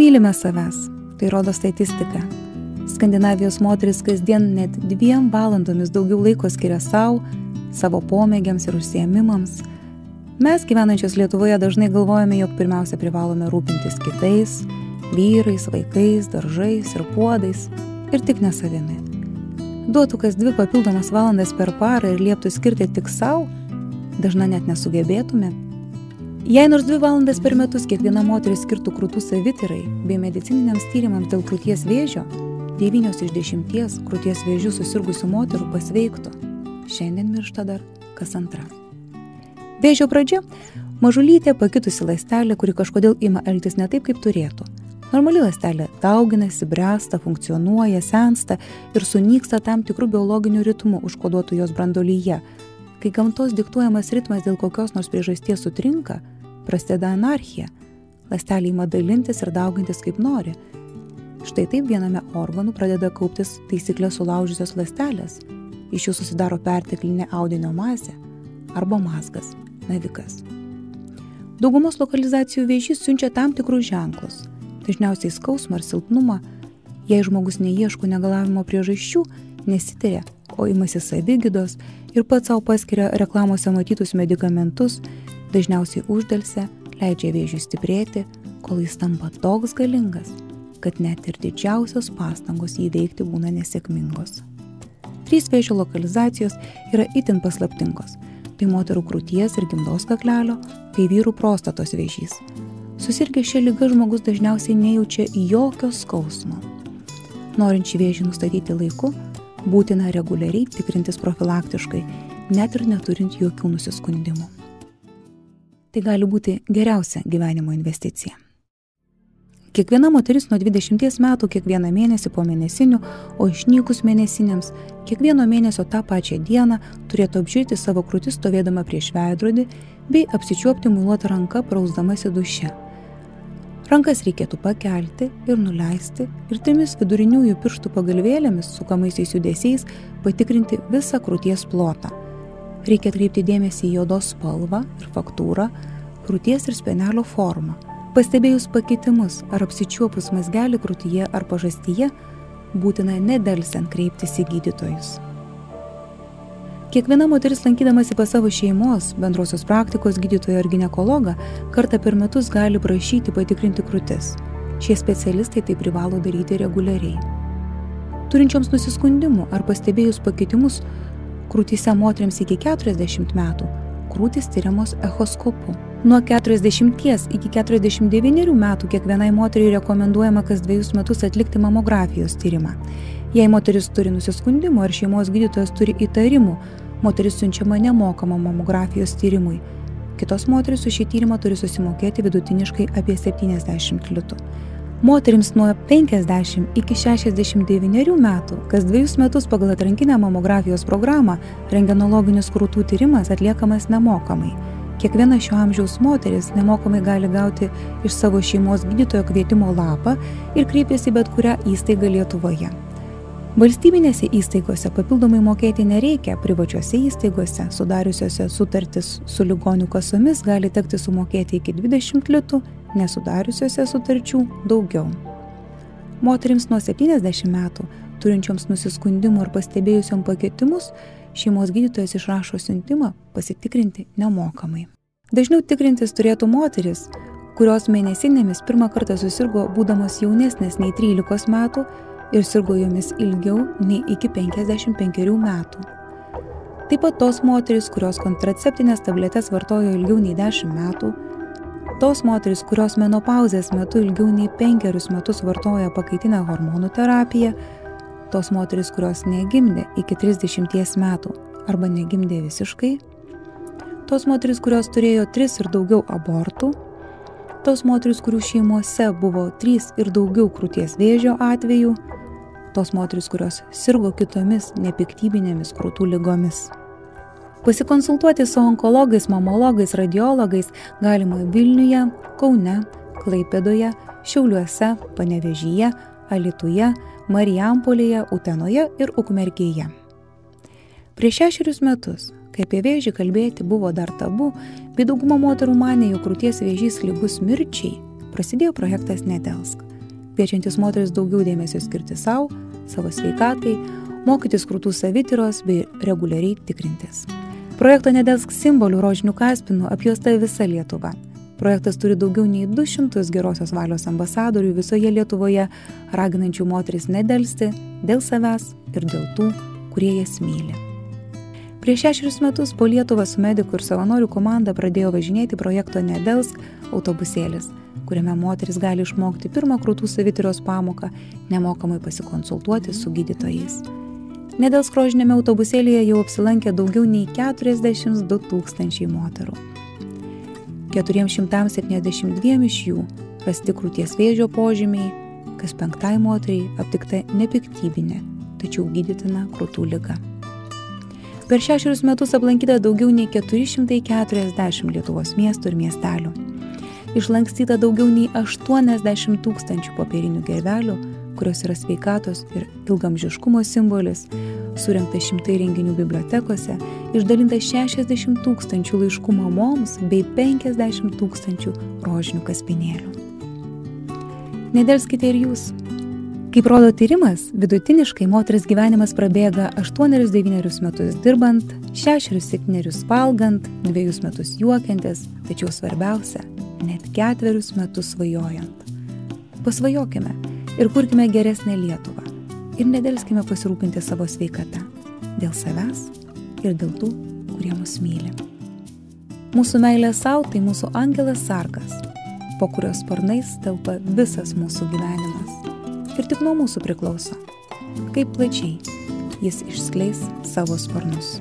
Nemylime savęs, tai rodo statistika. Skandinavijos moteris kasdien net 2 valandomis daugiau laiko skiria savo pomėgiams ir užsiėmimams. Mes gyvenančios Lietuvoje dažnai galvojame, jog pirmiausia privalome rūpintis kitais, vyrais, vaikais, daržais ir puodais, ir tik ne savimi. Duotų kas 2 papildomas valandas per parą ir lieptų skirti tik savo, dažnai net nesugebėtume. Jei nors 2 valandas per metus kiekviena moteris skirtų krūtų savityrai bei medicininiams tyrimams dėl krūties vėžio, 9 iš 10 krūties vėžių susirgusių moterų pasveiktų. Šiandien miršta dar kas antra. Vėžio pradžia – mažulytė pakitusi ląstelė, kuri kažkodėl ima elgtis ne taip, kaip turėtų. Normali ląstelė dauginasi, bręsta, funkcionuoja, sensta ir sunyksta tam tikrų biologinių ritmų užkoduotų jos branduolyje. Kai gamtos diktuojamas ritmas dėl kokios nors priežasties sutrinka, prasideda anarchija. Ląstelė ima dalintis ir daugintis kaip nori. Štai taip viename organų pradeda kauptis taisyklės sulaužysios ląstelės. Iš jų susidaro perteklinė audinio masė arba mazgas, navikas. Daugumos lokalizacijų vėžys siunčia tam tikrus ženklus. Dažniausiai skausmą ar silpnumą. Jei žmogus neieško negalavimo priežasčių, nesitiria, o imasi savigydos ir pats savo paskiria reklamose matytus medikamentus, dažniausiai uždelsia, leidžia vėžiui stiprėti, kol jis tampa toks galingas, kad net ir didžiausios pastangos jį veikti būna nesėkmingos. 3 vėžio lokalizacijos yra itin paslaptingos. Tai moterų krūties ir gimdos kaklelio, bei vyrų prostatos vėžys. Susirgę šią ligą žmogus dažniausiai nejaučia jokio skausmo. Norint šį vėžį nustatyti laiku, būtina reguliariai tikrintis profilaktiškai, net ir neturint jokių nusiskundimų. Tai gali būti geriausia gyvenimo investicija. Kiekviena moteris nuo 20 metų kiekvieną mėnesį po mėnesinių, o išnykus mėnesinėms, kiekvieno mėnesio tą pačią dieną turėtų apžiūrėti savo krūtis stovėdama prieš veidrodį bei apsičiuopti muiluotą ranką prausdamasi duše. Rankas reikėtų pakelti ir nuleisti ir 3 viduriniųjų pirštų pagalvėlėmis sukamaisiais judesiais patikrinti visą krūties plotą. Reikia atkreipti dėmesį į odos spalvą ir faktūrą, krūties ir spenelio formą. Pastebėjus pakitimus ar apsičiuopus mazgelį krūtyje ar pažastyje, būtina nedelsiant kreiptis į gydytojus. Kiekviena moteris lankydamasi pas savo šeimos, bendrosios praktikos gydytoją ar ginekologą, kartą per metus gali prašyti patikrinti krūtis. Šie specialistai tai privalo daryti reguliariai. Turinčioms nusiskundimų ar pastebėjus pakitimus krūtyse moteriams iki 40 metų, krūtys tyriamos echoskopu. Nuo 40 iki 49 metų kiekvienai moteriai rekomenduojama kas 2 metus atlikti mamografijos tyrimą. Jei moteris turi nusiskundimų ar šeimos gydytojas turi įtarimų, moteris siunčiama nemokamam mamografijos tyrimui. Kitos moteris už šį tyrimą turi susimokėti vidutiniškai apie 70 litų. Moterims nuo 50 iki 69 metų kas 2 metus pagal atrankinę mamografijos programą rentgenologinis krūtų tyrimas atliekamas nemokamai. Kiekviena šio amžiaus moteris nemokamai gali gauti iš savo šeimos gydytojo kvietimo lapą ir kreipėsi bet kurią įstaigą Lietuvoje. Valstybinėse įstaigose papildomai mokėti nereikia, privačiose įstaigose, sudariusiose sutartis su ligonių kasomis, gali tekti sumokėti iki 20 litų, nesudariusiose sutarčių daugiau. Moterims nuo 70 metų, turinčioms nusiskundimų ar pastebėjusiom pakitimus, šeimos gydytojas išrašo siuntimą pasitikrinti nemokamai. Dažniau tikrintis turėtų moteris, kurios mėnesinėmis pirmą kartą susirgo būdamos jaunesnės nei 13 metų ir sirgo jomis ilgiau nei iki 55 metų. Taip pat tos moteris, kurios kontraceptinės tabletes vartojo ilgiau nei 10 metų, tos moteris, kurios menopauzės metu ilgiau nei 5 metus vartoja pakaitinę hormonų terapiją, tos moteris, kurios negimdė iki 30 metų arba negimdė visiškai, tos moteris, kurios turėjo 3 ir daugiau abortų, tos moteris, kurių šeimose buvo 3 ir daugiau krūties vėžio atvejų, tos moteris, kurios sirgo kitomis nepiktybinėmis krūtų ligomis. Pasikonsultuoti su onkologais, mamologais, radiologais galima Vilniuje, Kaune, Klaipėdoje, Šiauliuose, Panevėžyje, Alytuje, Marijampolėje, Utenoje ir Ukmergėje. Prieš 6 metus, kai apie vėžį kalbėti buvo dar tabu, bei dauguma moterų manė, jog krūties vėžys lygus mirčiai, prasidėjo projektas Nedelsk. kviečiantis moteris daugiau dėmesio skirti savo sveikatai, mokytis krūtų savityros bei reguliariai tikrintis. Projekto Nedelsk simbolių rožinių kaspinų apjuosta visa Lietuva. Projektas turi daugiau nei 200 gerosios valios ambasadorių visoje Lietuvoje, raginančių moteris nedelsti dėl savęs ir dėl tų, kurie jas myli. Prieš 6 metus po Lietuvą su medikų ir savanorių komanda pradėjo važinėti projekto Nedelsk autobusėlis, kuriame moteris gali išmokti pirmą krūtų savityros pamoką, nemokamai pasikonsultuoti su gydytojais. Nedelsk rožiniame autobusėlyje jau apsilankė daugiau nei 42 000 moterų. 472 iš jų rasti krūties vėžio požymiai, kas 5 moteriai aptikta nepiktybinė, tačiau gydytina krūtų liga. Per 6 metus aplankyta daugiau nei 440 Lietuvos miestų ir miestelių. Išlankstyta daugiau nei 80 000 popierinių gervelių, kurios yra sveikatos ir ilgamžiškumo simbolis, surengta 100 renginių bibliotekose, išdalinta 60 000 laiškų mamoms bei 50 000 rožinių kaspinėlių. Nedelskite ir jūs. Kaip rodo tyrimas, vidutiniškai moters gyvenimas prabėga 8-9 metus dirbant, 6-7 valgant, 2 metus juokiantis, tačiau svarbiausia, net 4 metus svajojant. Pasvajokime ir kurkime geresnę Lietuvą ir nedelskime pasirūpinti savo sveikata dėl savęs ir dėl tų, kurie mus myli. Mūsų meilė sau tai mūsų angelas sargas, po kurios sparnais telpa visas mūsų gyvenimas. Ir tik nuo mūsų priklauso, kaip plačiai jis išskleis savo sparnus.